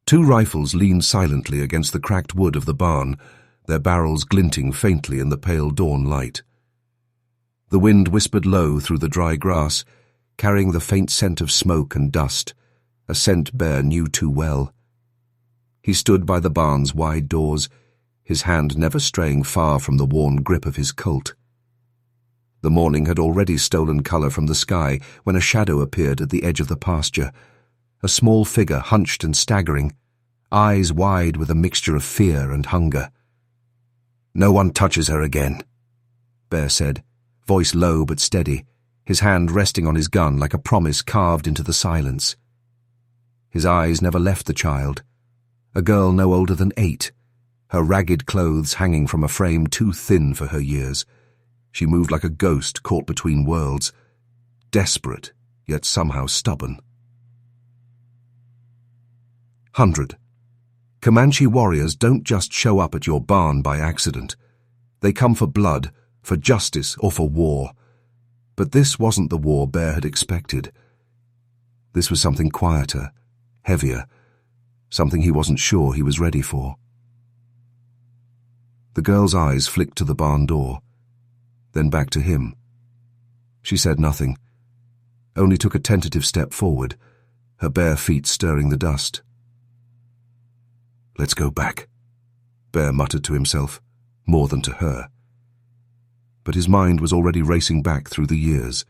Two rifles leaned silently against the cracked wood of the barn, their barrels glinting faintly in the pale dawn light. The wind whispered low through the dry grass, carrying the faint scent of smoke and dust, a scent Bear knew too well. He stood by the barn's wide doors, his hand never straying far from the worn grip of his Colt. The morning had already stolen colour from the sky when a shadow appeared at the edge of the pasture, a small figure hunched and staggering, eyes wide with a mixture of fear and hunger. "No one touches her again," Bear said, voice low but steady, his hand resting on his gun like a promise carved into the silence. His eyes never left the child, a girl no older than 8, her ragged clothes hanging from a frame too thin for her years. She moved like a ghost caught between worlds, desperate, yet somehow stubborn. 100. Comanche warriors don't just show up at your barn by accident. They come for blood, for justice, or for war. But this wasn't the war Bear had expected. This was something quieter, heavier, something he wasn't sure he was ready for. The girl's eyes flicked to the barn door, then back to him. She said nothing, only took a tentative step forward, her bare feet stirring the dust. "Let's go back," Bear muttered to himself, more than to her. But his mind was already racing back through the years,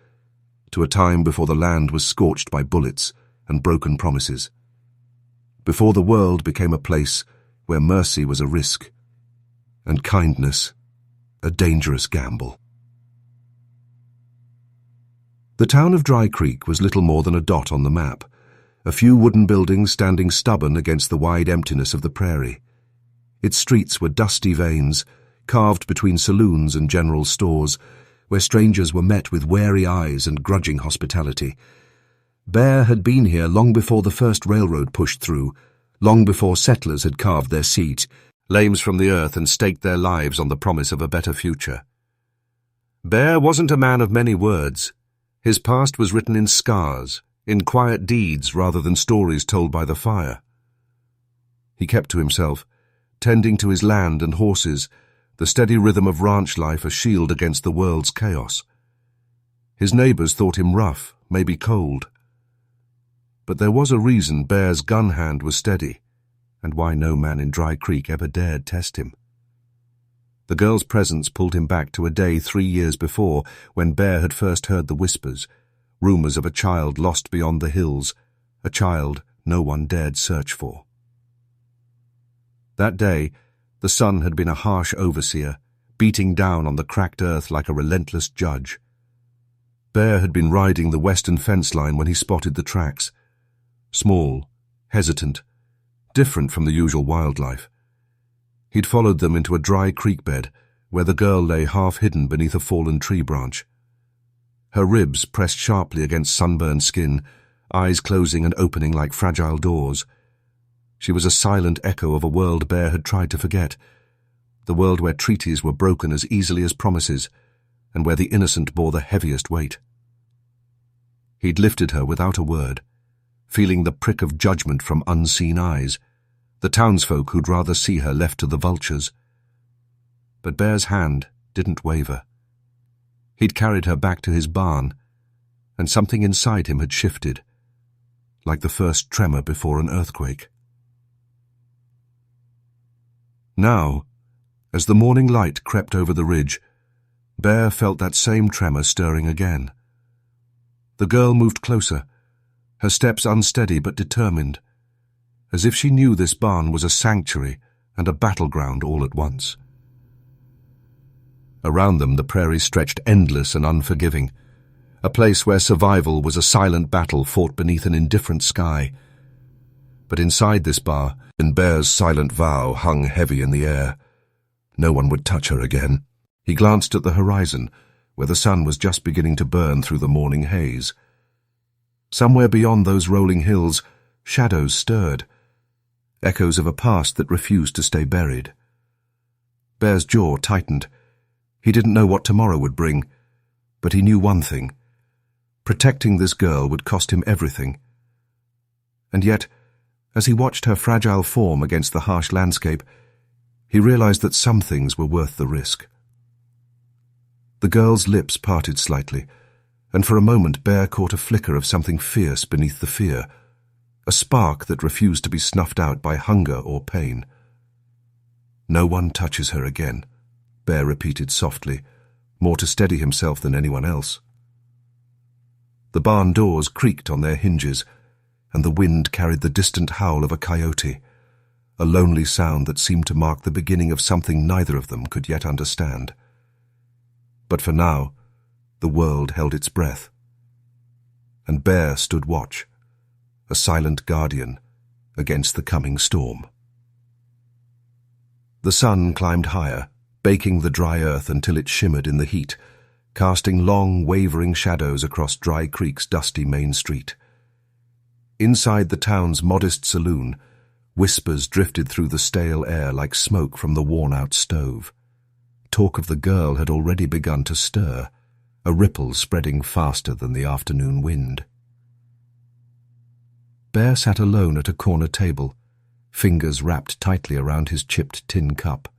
to a time before the land was scorched by bullets and broken promises, before the world became a place where mercy was a risk, and kindness a dangerous gamble. The town of Dry Creek was little more than a dot on the map, a few wooden buildings standing stubborn against the wide emptiness of the prairie. Its streets were dusty veins, carved between saloons and general stores, where strangers were met with wary eyes and grudging hospitality. Bear had been here long before the first railroad pushed through, long before settlers had carved their seat, lames from the earth, and staked their lives on the promise of a better future. Bear wasn't a man of many words. His past was written in scars, in quiet deeds rather than stories told by the fire. He kept to himself, tending to his land and horses, the steady rhythm of ranch life a shield against the world's chaos. His neighbors thought him rough, maybe cold. But there was a reason Bear's gun hand was steady, and why no man in Dry Creek ever dared test him. The girl's presence pulled him back to a day 3 years before, when Bear had first heard the whispers, rumors of a child lost beyond the hills, a child no one dared search for. That day, the sun had been a harsh overseer, beating down on the cracked earth like a relentless judge. Bear had been riding the western fence line when he spotted the tracks. Small, hesitant, different from the usual wildlife. He'd followed them into a dry creek bed, where the girl lay half-hidden beneath a fallen tree branch. Her ribs pressed sharply against sunburned skin, eyes closing and opening like fragile doors. She was a silent echo of a world Bear had tried to forget, the world where treaties were broken as easily as promises, and where the innocent bore the heaviest weight. He'd lifted her without a word, feeling the prick of judgment from unseen eyes, the townsfolk who'd rather see her left to the vultures. But Bear's hand didn't waver. He'd carried her back to his barn, and something inside him had shifted, like the first tremor before an earthquake. Now, as the morning light crept over the ridge, Bear felt that same tremor stirring again. The girl moved closer, her steps unsteady but determined, as if she knew this barn was a sanctuary and a battleground all at once. Around them the prairie stretched endless and unforgiving, a place where survival was a silent battle fought beneath an indifferent sky. But inside this bar, Bear's silent vow hung heavy in the air. No one would touch her again. He glanced at the horizon, where the sun was just beginning to burn through the morning haze. Somewhere beyond those rolling hills, shadows stirred, echoes of a past that refused to stay buried. Bear's jaw tightened. He didn't know what tomorrow would bring, but he knew one thing. Protecting this girl would cost him everything. And yet, As he watched her fragile form against the harsh landscape, he realized that some things were worth the risk. The girl's lips parted slightly, and for a moment Bear caught a flicker of something fierce beneath the fear, a spark that refused to be snuffed out by hunger or pain. "No one touches her again," Bear repeated softly, more to steady himself than anyone else. The barn doors creaked on their hinges, and the wind carried the distant howl of a coyote, a lonely sound that seemed to mark the beginning of something neither of them could yet understand. But for now, the world held its breath, and Bear stood watch, a silent guardian against the coming storm. The sun climbed higher, baking the dry earth until it shimmered in the heat, casting long, wavering shadows across Dry Creek's dusty main street. Inside the town's modest saloon, whispers drifted through the stale air like smoke from the worn-out stove. Talk of the girl had already begun to stir, a ripple spreading faster than the afternoon wind. Bear sat alone at a corner table, fingers wrapped tightly around his chipped tin cup.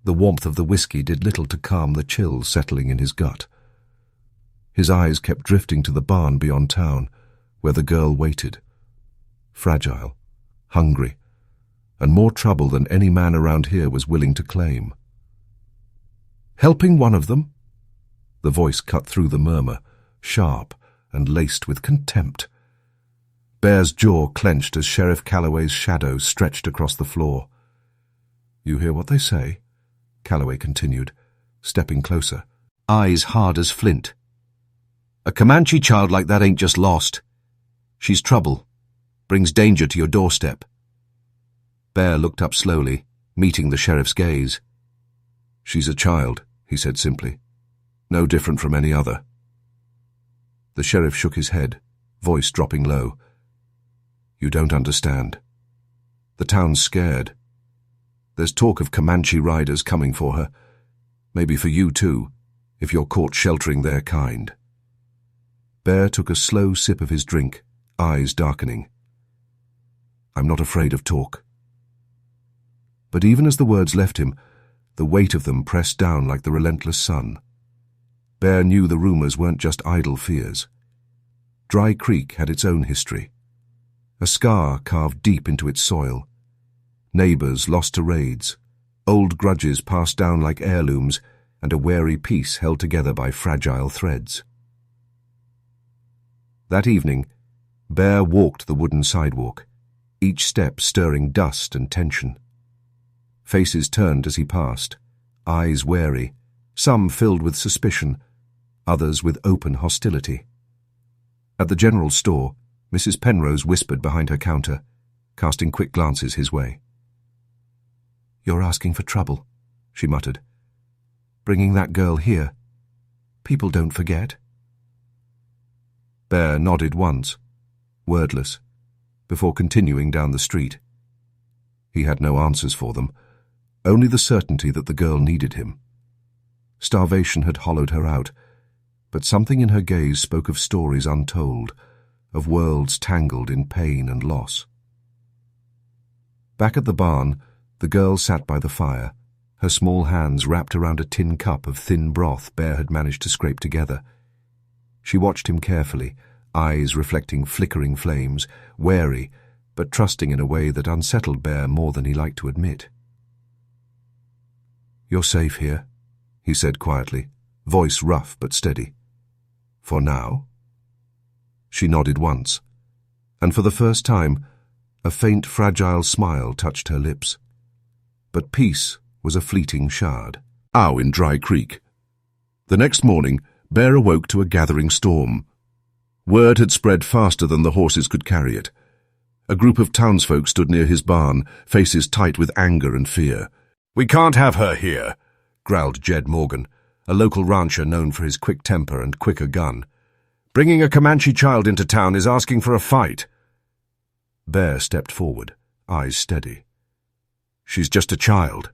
The warmth of the whiskey did little to calm the chill settling in his gut. His eyes kept drifting to the barn beyond town, where the girl waited, fragile, hungry, and more trouble than any man around here was willing to claim. "Helping one of them?" The voice cut through the murmur, sharp and laced with contempt. Bear's jaw clenched as Sheriff Calloway's shadow stretched across the floor. "You hear what they say?" Calloway continued, stepping closer, eyes hard as flint. "A Comanche child like that ain't just lost. She's trouble, brings danger to your doorstep." Bear looked up slowly, meeting the sheriff's gaze. "She's a child," he said simply. "No different from any other." The sheriff shook his head, voice dropping low. "You don't understand. The town's scared. There's talk of Comanche riders coming for her. Maybe for you too, if you're caught sheltering their kind." Bear took a slow sip of his drink, eyes darkening. "I'm not afraid of talk." But even as the words left him, the weight of them pressed down like the relentless sun. Bear knew the rumors weren't just idle fears. Dry Creek had its own history, a scar carved deep into its soil. Neighbors lost to raids, old grudges passed down like heirlooms, and a wary peace held together by fragile threads. That evening, Bear walked the wooden sidewalk, each step stirring dust and tension. Faces turned as he passed, eyes wary, some filled with suspicion, others with open hostility. At the general store, Mrs. Penrose whispered behind her counter, casting quick glances his way. "You're asking for trouble," she muttered. "Bringing that girl here. People don't forget." Bear nodded once, wordless, before continuing down the street. He had no answers for them, only the certainty that the girl needed him. Starvation had hollowed her out, but something in her gaze spoke of stories untold, of worlds tangled in pain and loss. Back at the barn, the girl sat by the fire, her small hands wrapped around a tin cup of thin broth Bear had managed to scrape together. She watched him carefully, eyes reflecting flickering flames, wary but trusting in a way that unsettled Bear more than he liked to admit. "You're safe here," he said quietly, voice rough but steady. "For now?" She nodded once, and for the first time, a faint, fragile smile touched her lips. But peace was a fleeting shard. In Dry Creek. The next morning, Bear awoke to a gathering storm. Word had spread faster than the horses could carry it. A group of townsfolk stood near his barn, faces tight with anger and fear. "We can't have her here," growled Jed Morgan, a local rancher known for his quick temper and quicker gun. "Bringing a Comanche child into town is asking for a fight." Bear stepped forward, eyes steady. "She's just a child."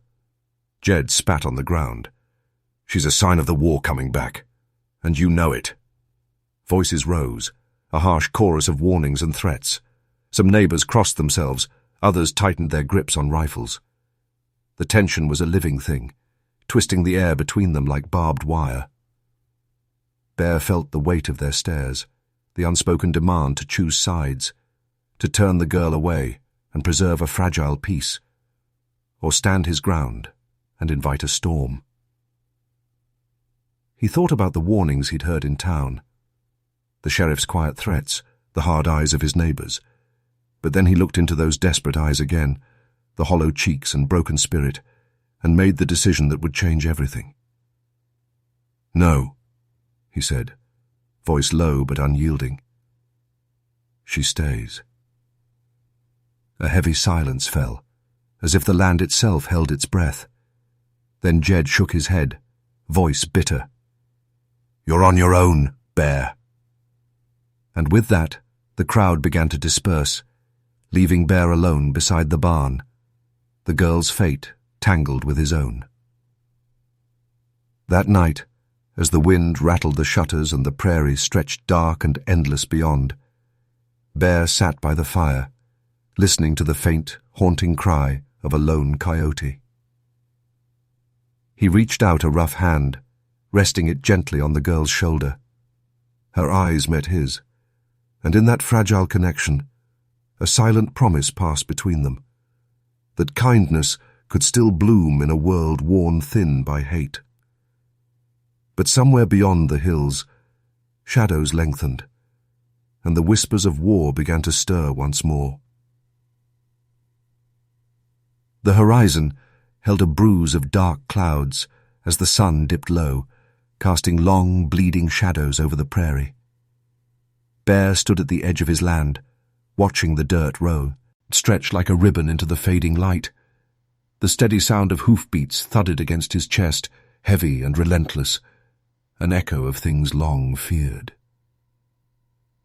Jed spat on the ground. "She's a sign of the war coming back, and you know it." Voices rose, a harsh chorus of warnings and threats. Some neighbors crossed themselves, others tightened their grips on rifles. The tension was a living thing, twisting the air between them like barbed wire. Bear felt the weight of their stares, the unspoken demand to choose sides, to turn the girl away and preserve a fragile peace, or stand his ground and invite a storm. He thought about the warnings he'd heard in town, the sheriff's quiet threats, the hard eyes of his neighbors. But then he looked into those desperate eyes again, the hollow cheeks and broken spirit, and made the decision that would change everything. "No," he said, voice low but unyielding. "She stays." A heavy silence fell, as if the land itself held its breath. Then Jed shook his head, voice bitter. "You're on your own, Bear." And with that, the crowd began to disperse, leaving Bear alone beside the barn, the girl's fate tangled with his own. That night, as the wind rattled the shutters and the prairie stretched dark and endless beyond, Bear sat by the fire, listening to the faint, haunting cry of a lone coyote. He reached out a rough hand, resting it gently on the girl's shoulder. Her eyes met his, and in that fragile connection, a silent promise passed between them, that kindness could still bloom in a world worn thin by hate. But somewhere beyond the hills, shadows lengthened, and the whispers of war began to stir once more. The horizon held a bruise of dark clouds as the sun dipped low, casting long, bleeding shadows over the prairie. Bear stood at the edge of his land, watching the dirt row, stretched like a ribbon into the fading light. The steady sound of hoofbeats thudded against his chest, heavy and relentless, an echo of things long feared.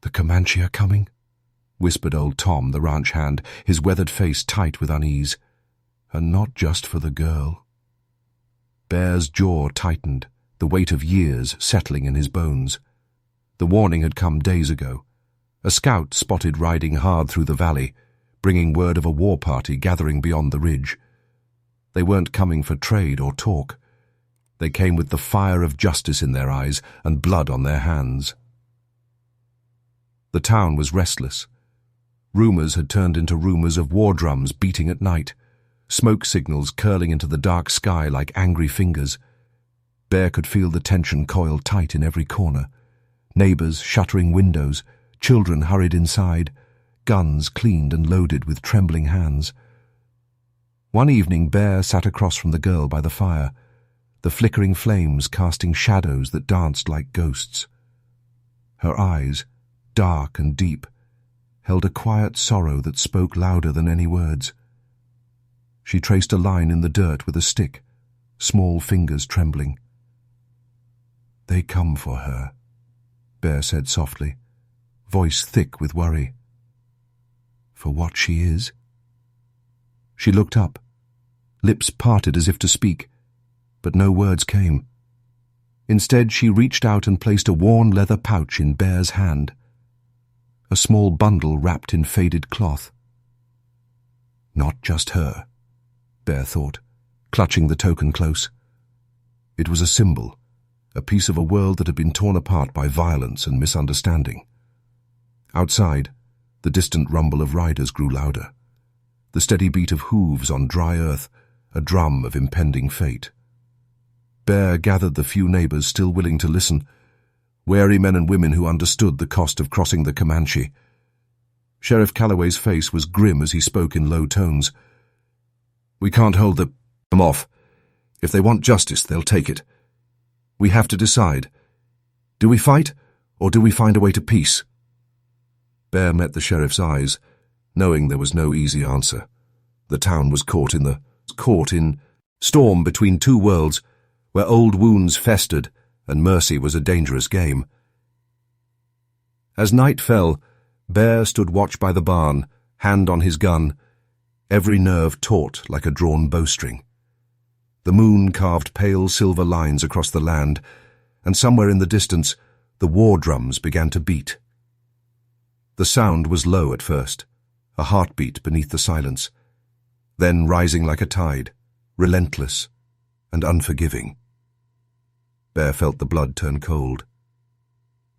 "The Comanche are coming?" whispered old Tom, the ranch hand, his weathered face tight with unease. "And not just for the girl." Bear's jaw tightened, the weight of years settling in his bones. The warning had come days ago. A scout spotted riding hard through the valley, bringing word of a war party gathering beyond the ridge. They weren't coming for trade or talk. They came with the fire of justice in their eyes and blood on their hands. The town was restless. Rumors had turned into rumors of war drums beating at night, smoke signals curling into the dark sky like angry fingers. Bear could feel the tension coiled tight in every corner. Neighbors shuttering windows, children hurried inside, guns cleaned and loaded with trembling hands. One evening Bear sat across from the girl by the fire, the flickering flames casting shadows that danced like ghosts. Her eyes, dark and deep, held a quiet sorrow that spoke louder than any words. She traced a line in the dirt with a stick, small fingers trembling. "They come for her," Bear said softly, voice thick with worry. "For what she is?" She looked up, lips parted as if to speak, but no words came. Instead, she reached out and placed a worn leather pouch in Bear's hand, a small bundle wrapped in faded cloth. Not just her, Bear thought, clutching the token close. It was a symbol, a piece of a world that had been torn apart by violence and misunderstanding. Outside, the distant rumble of riders grew louder, the steady beat of hooves on dry earth, a drum of impending fate. Bear gathered the few neighbors still willing to listen, wary men and women who understood the cost of crossing the Comanche. Sheriff Calloway's face was grim as he spoke in low tones. "We can't hold them off. If they want justice, they'll take it. We have to decide. Do we fight, or do we find a way to peace?" Bear met the sheriff's eyes, knowing there was no easy answer. The town was caught in storm between two worlds, where old wounds festered and mercy was a dangerous game. As night fell, Bear stood watch by the barn, hand on his gun, every nerve taut like a drawn bowstring. The moon carved pale silver lines across the land, and somewhere in the distance, the war drums began to beat. The sound was low at first, a heartbeat beneath the silence, then rising like a tide, relentless and unforgiving. Bear felt the blood turn cold.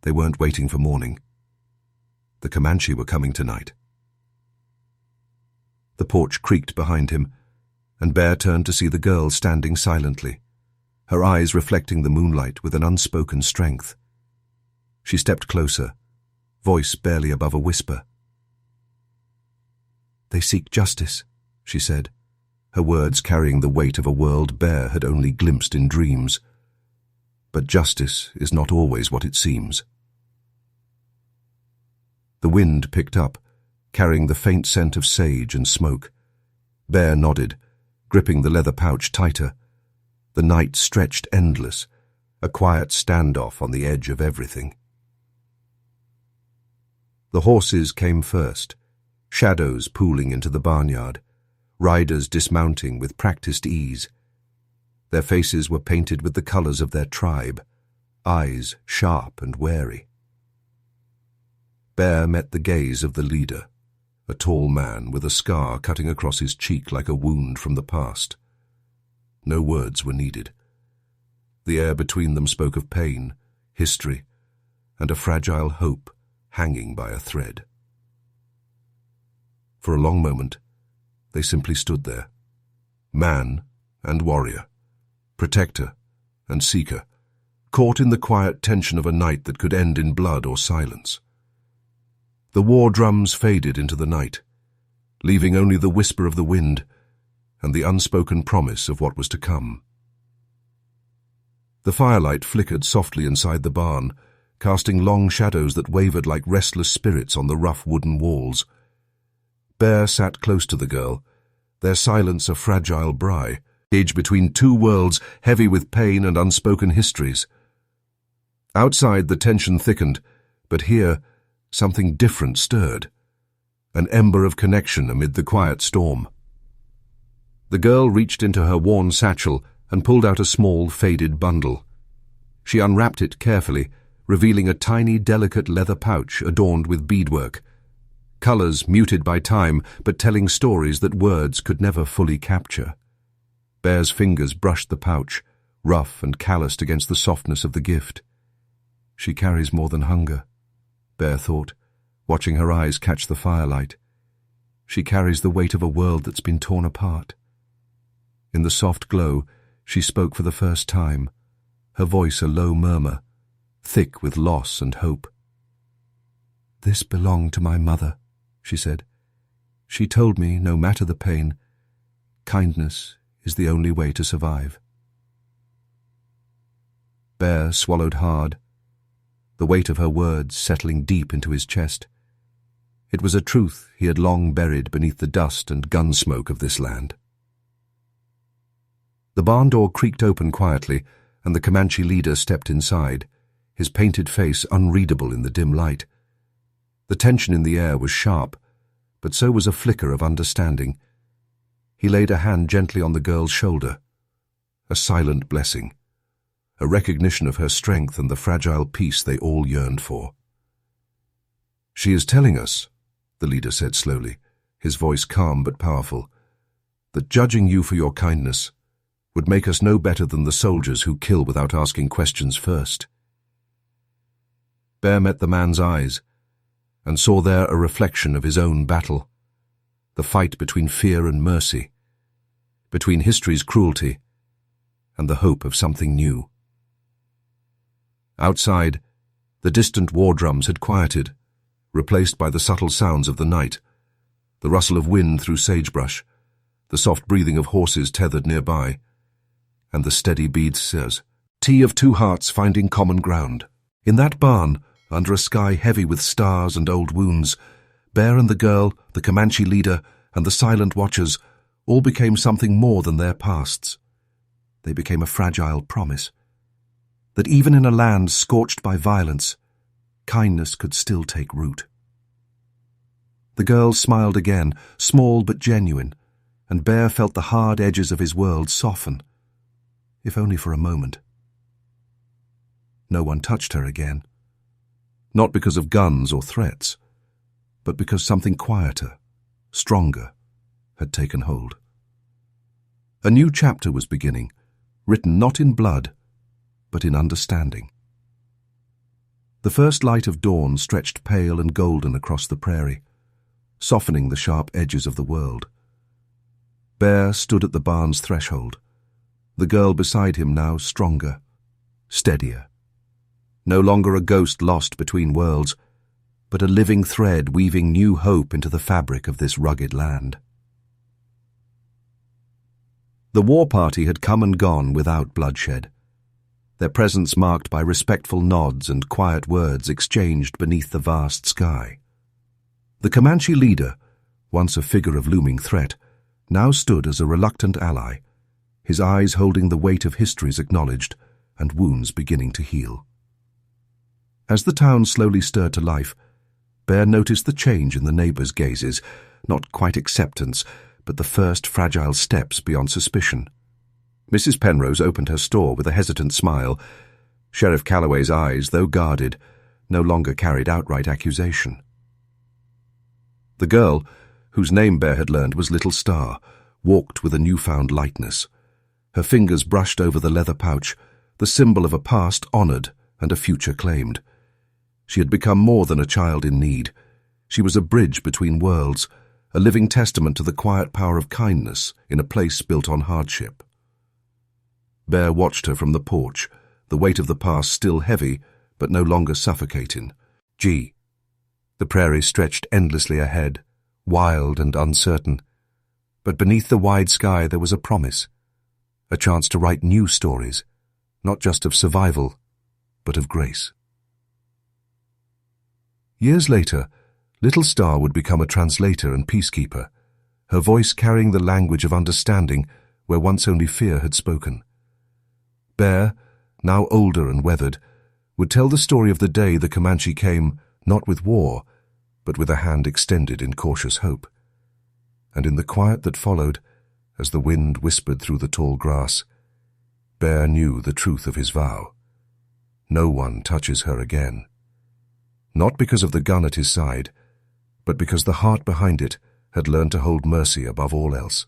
They weren't waiting for morning. The Comanche were coming tonight. The porch creaked behind him, and Bear turned to see the girl standing silently, her eyes reflecting the moonlight with an unspoken strength. She stepped closer, voice barely above a whisper. "They seek justice," she said, her words carrying the weight of a world Bear had only glimpsed in dreams. But justice is not always what it seems. The wind picked up, carrying the faint scent of sage and smoke. Bear nodded, gripping the leather pouch tighter. The night stretched endless, a quiet standoff on the edge of everything. The horses came first, shadows pooling into the barnyard, riders dismounting with practiced ease. Their faces were painted with the colors of their tribe, eyes sharp and wary. Bear met the gaze of the leader, a tall man with a scar cutting across his cheek like a wound from the past. No words were needed. The air between them spoke of pain, history, and a fragile hope hanging by a thread. For a long moment, they simply stood there, man and warrior, protector and seeker, caught in the quiet tension of a night that could end in blood or silence. The war drums faded into the night, leaving only the whisper of the wind and the unspoken promise of what was to come. The firelight flickered softly inside the barn, casting long shadows that wavered like restless spirits on the rough wooden walls. Bear sat close to the girl, their silence a fragile bridge between two worlds heavy with pain and unspoken histories. Outside the tension thickened, but here something different stirred, an ember of connection amid the quiet storm. The girl reached into her worn satchel and pulled out a small, faded bundle. She unwrapped it carefully, revealing a tiny, delicate leather pouch adorned with beadwork, colors muted by time but telling stories that words could never fully capture. Bear's fingers brushed the pouch, rough and calloused against the softness of the gift. She carries more than hunger, Bear thought, watching her eyes catch the firelight. She carries the weight of a world that's been torn apart. In the soft glow, she spoke for the first time, her voice a low murmur, thick with loss and hope. "This belonged to my mother," she said. "She told me, no matter the pain, kindness is the only way to survive." Bear swallowed hard, the weight of her words settling deep into his chest. It was a truth he had long buried beneath the dust and gun smoke of this land. The barn door creaked open quietly, and the Comanche leader stepped inside, his painted face unreadable in the dim light. The tension in the air was sharp, but so was a flicker of understanding. He laid a hand gently on the girl's shoulder, a silent blessing, a recognition of her strength and the fragile peace they all yearned for. "She is telling us," the leader said slowly, his voice calm but powerful, "that judging you for your kindness would make us no better than the soldiers who kill without asking questions first." Bear met the man's eyes and saw there a reflection of his own battle, the fight between fear and mercy, between history's cruelty and the hope of something new. Outside, the distant war drums had quieted, replaced by the subtle sounds of the night, the rustle of wind through sagebrush, the soft breathing of horses tethered nearby, and the steady bead says, "Tea of two hearts finding common ground." In that barn, under a sky heavy with stars and old wounds, Bear and the girl, the Comanche leader, and the silent watchers all became something more than their pasts. They became a fragile promise, that even in a land scorched by violence, kindness could still take root. The girl smiled again, small but genuine, and Bear felt the hard edges of his world soften, if only for a moment. No one touched her again, not because of guns or threats, but because something quieter, stronger, had taken hold. A new chapter was beginning, written not in blood, but in understanding. The first light of dawn stretched pale and golden across the prairie, softening the sharp edges of the world. Bear stood at the barn's threshold, the girl beside him now stronger, steadier. No longer a ghost lost between worlds, but a living thread weaving new hope into the fabric of this rugged land. The war party had come and gone without bloodshed, their presence marked by respectful nods and quiet words exchanged beneath the vast sky. The Comanche leader, once a figure of looming threat, now stood as a reluctant ally, his eyes holding the weight of histories acknowledged and wounds beginning to heal. As the town slowly stirred to life, Bear noticed the change in the neighbors' gazes, not quite acceptance, but the first fragile steps beyond suspicion. Mrs. Penrose opened her store with a hesitant smile. Sheriff Calloway's eyes, though guarded, no longer carried outright accusation. The girl, whose name Bear had learned was Little Star, walked with a newfound lightness. Her fingers brushed over the leather pouch, the symbol of a past honored and a future claimed. She had become more than a child in need. She was a bridge between worlds, a living testament to the quiet power of kindness in a place built on hardship. Bear watched her from the porch, the weight of the past still heavy, but no longer suffocating. The prairie stretched endlessly ahead, wild and uncertain. But beneath the wide sky there was a promise, a chance to write new stories, not just of survival, but of grace. Years later, Little Star would become a translator and peacekeeper, her voice carrying the language of understanding where once only fear had spoken. Bear, now older and weathered, would tell the story of the day the Comanche came, not with war, but with a hand extended in cautious hope. And in the quiet that followed, as the wind whispered through the tall grass, Bear knew the truth of his vow. No one touches her again. Not because of the gun at his side, but because the heart behind it had learned to hold mercy above all else.